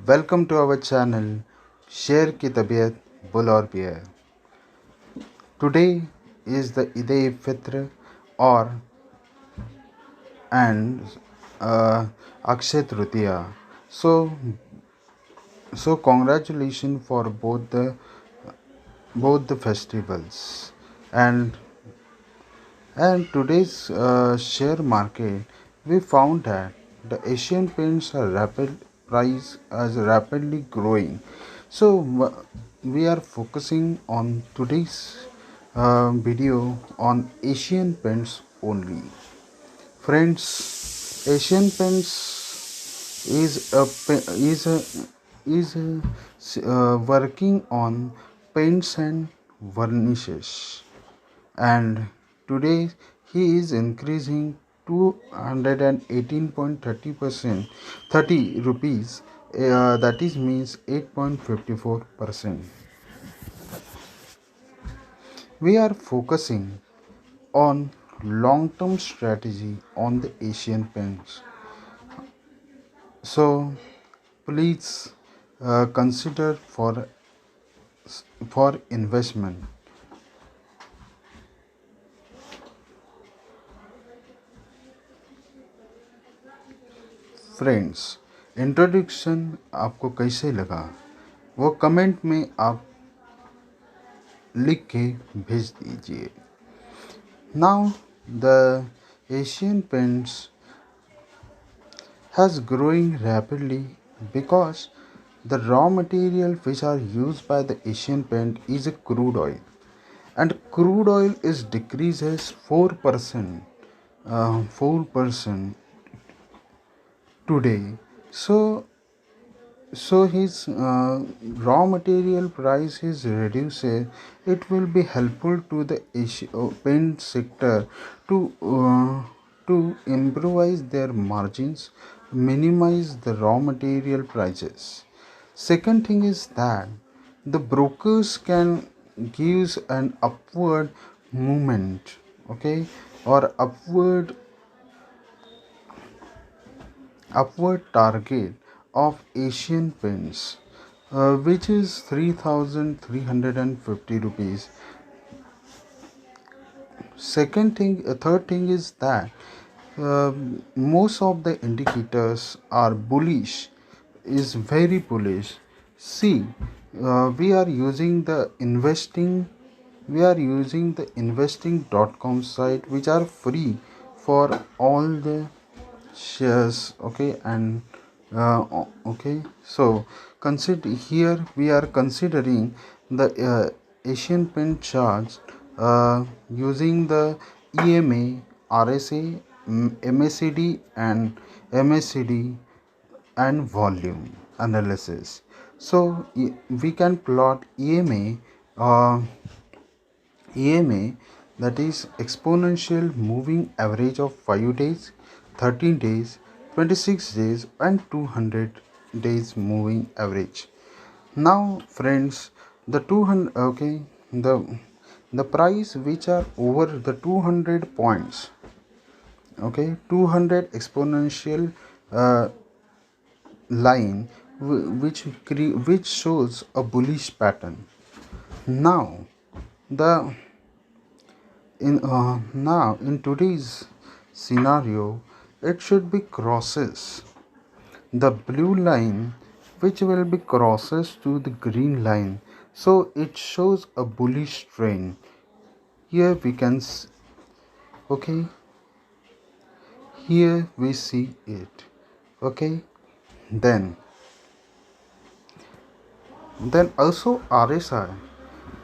Welcome to our channel शेर की तबीयत बुल और बियर। Today is the Eid e Fitr और and Akshaya Tritiya. So congratulations for both the festivals. And today's share market, we found that the Asian paints are rapidly growing. So we are focusing on today's video on Asian paints only. Friends, Asian paints is working on paints and varnishes, and today he is increasing 218.30% 30 rupees, that is means 8.54%. We are focusing on long term strategy on the Asian paints. So please consider for investment. Friends, introduction आपको कैसे लगा वो comment में आप लिख के भेज दीजिए. Now the Asian paints has growing rapidly because the raw material which are used by the Asian paint is a crude oil, and crude oil is decreases 4% today. So his raw material price is reduced. It will be helpful to the paint sector to improvise their margins, minimize the raw material prices. Second thing is that the brokers can gives an upward movement, okay, or upward target of Asian paints, which is 3,350 rupees. Third thing is that most of the indicators are bullish, is very bullish. See, we are using the investing.com site, which are free for all the shares, okay. And okay, so consider here we are considering the Asian paint charts using the EMA, RSA, MACD and MACD and volume analysis. So we can plot EMA, that is exponential moving average of 5 days, 13 days, 26 days and 200 days moving average. Now friends, the 200, okay, the price which are over the 200 points, okay, 200 exponential line, which shows a bullish pattern. Now the in today's scenario, it should be crosses the blue line, which will be crosses to the green line, so it shows a bullish trend. Here we can okay, here we see it, okay. Then also RSI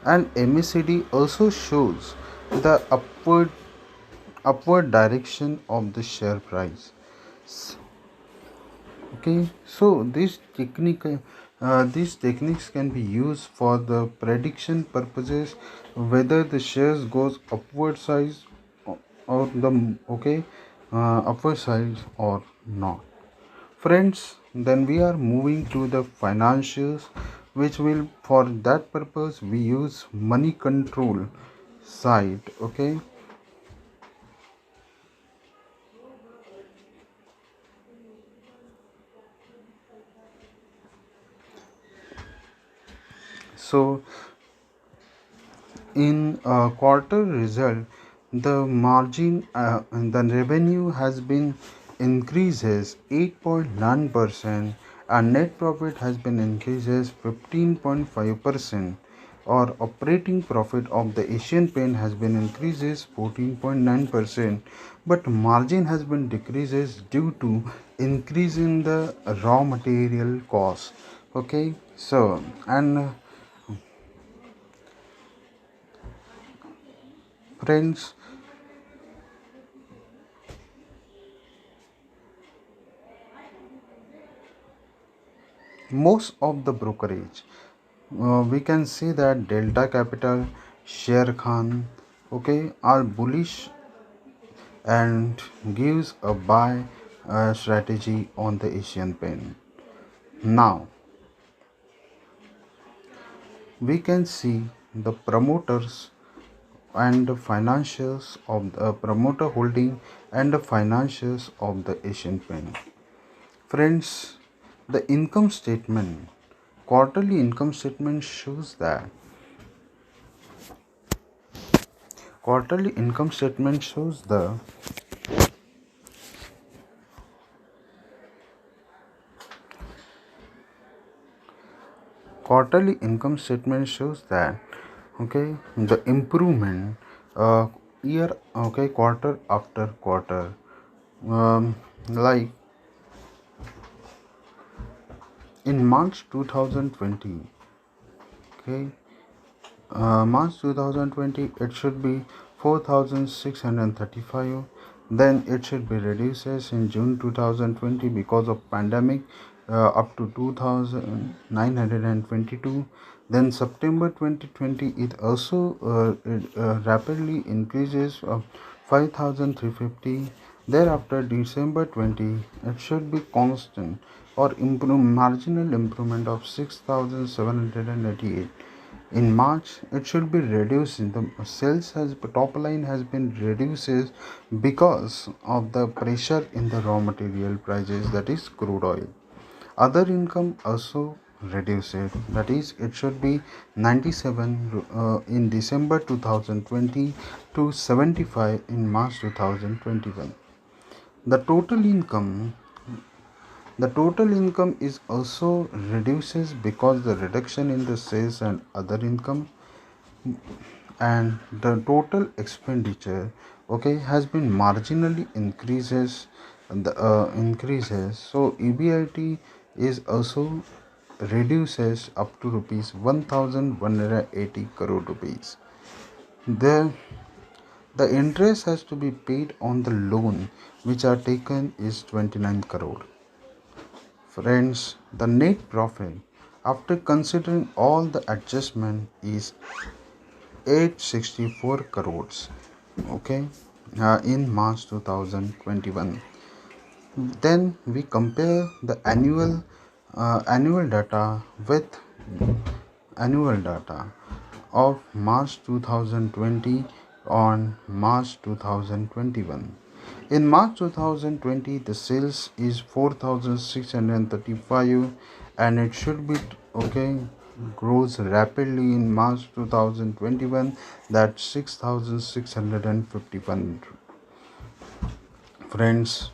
and MACD also shows the upward direction of the share price. Okay, so these techniques can be used for the prediction purposes, whether the shares goes upward size or the okay upward size or not. Friends, then we are moving to the financials, which will, for that purpose we use money control site, okay. So in quarter result, the margin and the revenue has been increases 8.9% and net profit has been increases 15.5%, or operating profit of the Asian Paint has been increases 14.9%, but margin has been decreases due to increase in the raw material cost. Okay, so and friends, most of the brokerage, we can see that Delta Capital, Share Khan, okay, are bullish and gives a buy strategy on the Asian Paint. Now we can see the promoters and the financials of the promoter holding and the financials of the Asian Paint. Friends, the income statement, quarterly income statement shows that quarterly income statement shows the quarterly income statement shows that, okay, the improvement year, okay, quarter after quarter, like in March 2020, okay, March 2020 it should be 4635, then it should be reduces in June 2020 because of pandemic, up to 2922. Then September 2020 it also rapidly increases of 5350. Thereafter December 20 it should be constant or improve marginal improvement of 6788. In March, it should be reduced. The sales has top line has been reduces because of the pressure in the raw material prices, that is crude oil. Other income also reduces, that is it should be 97 in December 2020 to 75 in March 2021. The total income the total income is also reduces because the reduction in the sales and other income, and the total expenditure, okay, has been marginally increases, the increases. So EBIT is also reduces up to rupees 1180 crore rupees. The the interest has to be paid on the loan which are taken is 29 crore. Friends, the net profit after considering all the adjustment is 864 crores, okay, in March 2021. Then we compare the annual data with annual data of March 2020 on March 2021. In March 2020, the sales is 4,635 and it should be, okay, grows rapidly in March 2021, that 6,651. Friends,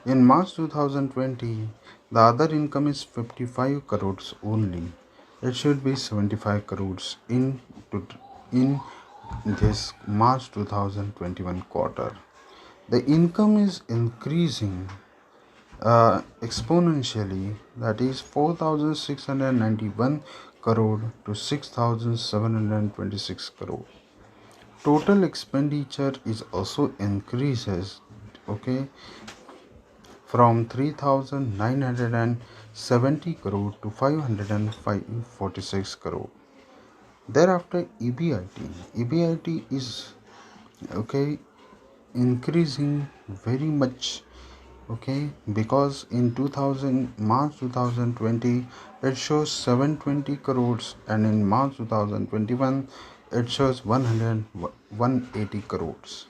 in March 2020, the other income is 55 crores only. It should be 75 crores in this March 2021 quarter. The income is increasing exponentially, that is 4,691 crore to 6,726 crore. Total expenditure is also increases, okay, from 3,970 crore to 546 crore. Thereafter EBIT is, okay, increasing very much, okay, because in 2000 March 2020 it shows 720 crores and in March 2021 it shows 180 crores.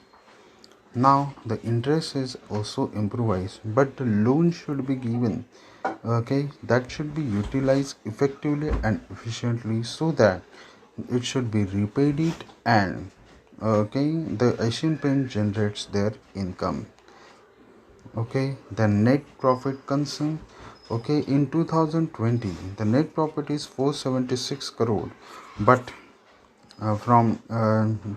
Now the interest is also improvised, but the loan should be given okay, that should be utilized effectively and efficiently, so that it should be repaid it, and okay, the Asian Paint generates their income. Okay, the net profit concern. Okay, in 2020 the net profit is 476 crore, but from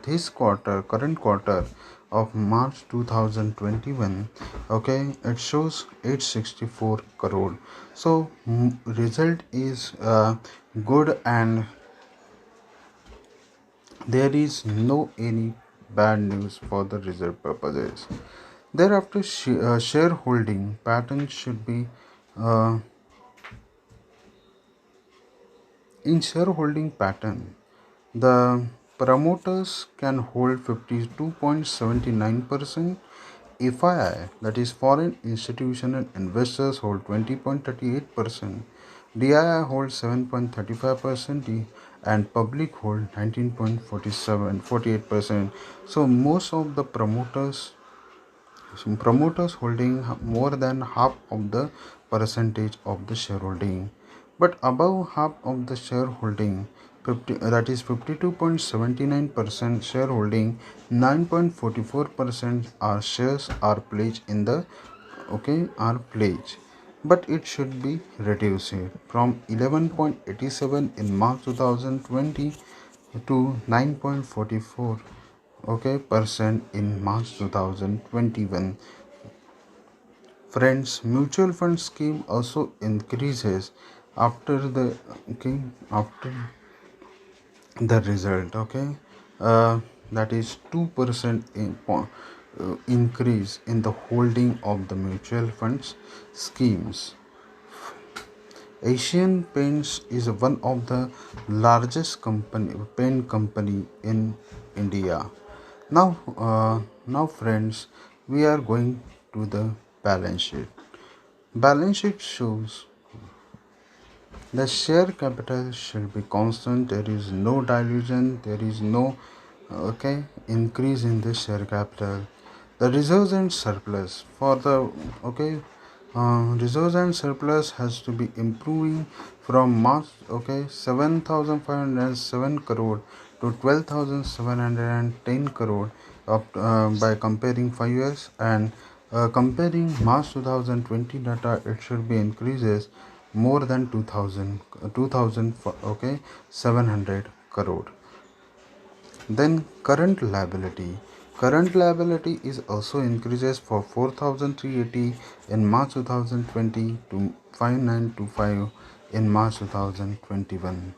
this quarter, current quarter of March 2021, okay, it shows 864 crore. So result is good, and there is no any bad news for the result purposes. Thereafter, shareholding pattern should be uh, in shareholding pattern. The promoters can hold 52.79%. FII, that is foreign institutional investors, hold 20.38%. DII holds 7.35%, and public hold 19.47 48%. So most of the promoters holding more than half of the percentage of the shareholding, but above half of the shareholding, 50, that is 52.79% shareholding, 9.44% are shares are pledged in the, okay, are pledged, but it should be reduced from 11.87 in March 2020 to 9.44, okay, percent in March 2021. Friends, mutual fund scheme also increases after the, okay, after the result, okay, that is 2% increase in the holding of the mutual funds schemes. Asian Paints is one of the largest paint company in India. Now, friends, we are going to the balance sheet. Balance sheet shows the share capital should be constant. There is no dilution. There is no, okay, increase in the share capital. The reserves and surplus for the, okay, reserves and surplus has to be improving from March, okay, 7,507 crore to 12,710 crore of, by comparing 5 years, and comparing March 2020 data, it should be increases more than 2000, okay, 700 crore. Then current liability is also increases for 4380 in March 2020 to 5925 in March 2021.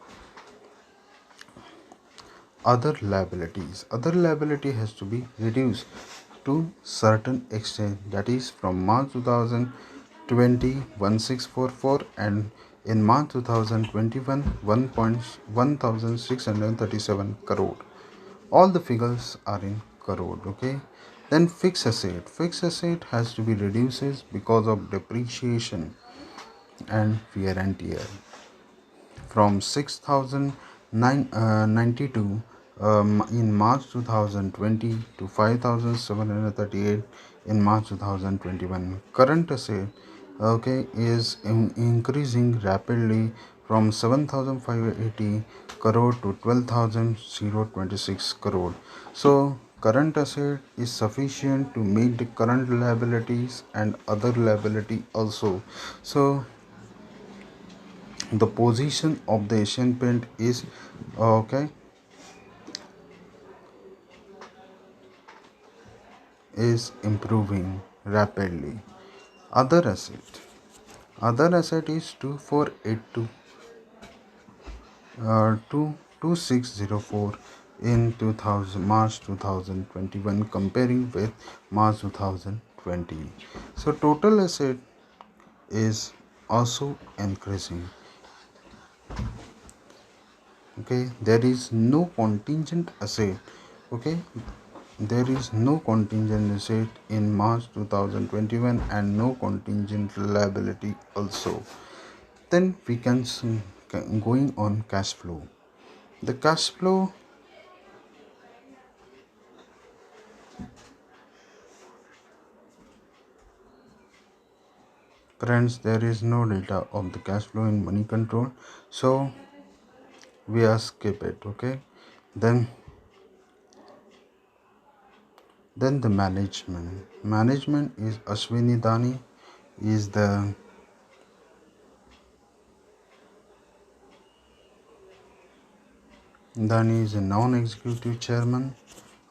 Other liability has to be reduced to certain extent, that is from March 2020 1644, and in March 2021 1637 crore. All the figures are in crore, okay. Then fixed asset has to be reduces because of depreciation and wear and tear, from 6,992 in March 2020 to 5,738 in March 2021. Current asset, okay, is increasing rapidly from 7,580 crore to 12,026 crore. So current asset is sufficient to meet the current liabilities and other liability also. So the position of the Asian Paint is, okay, is improving rapidly. Other asset is 2482 2604 in 2000 March 2021 comparing with March 2020. So total asset is also increasing. Okay, there is no contingent asset. Okay, there is no contingent asset in March 2021 and no contingent liability also. Then we can going on cash flow. The cash flow, Friends, there is no data of the cash flow in money control, so we are skip it. Okay, then the management is Ashwini Dani is the a non-executive chairman.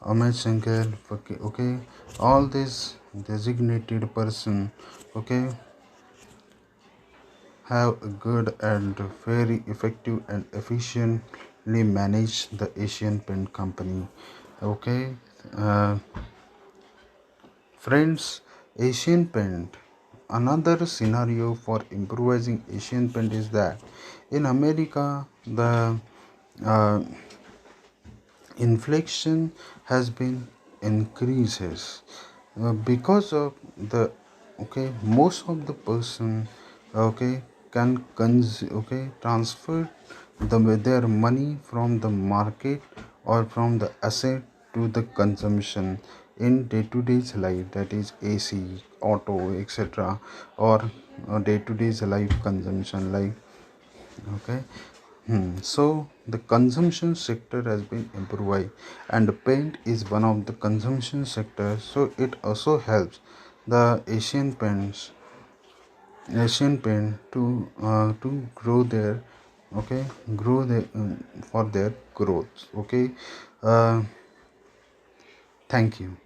Amit Singhal, okay, all this designated person, okay, have a good and very effective and efficiently manage the Asian Paint Company. Okay, uh, friends, Asian Paint. Another scenario for improvising Asian Paint is that in America the uh, inflation has been increases because of the okay most of the person okay can transfer their money from the market or from the asset to the consumption in day-to-day life, that is AC, auto, etc., or day-to-day life consumption like okay. So the consumption sector has been improved, and paint is one of the consumption sectors. So it also helps the Asian paint to grow their grow their for their growth. Okay, uh, thank you.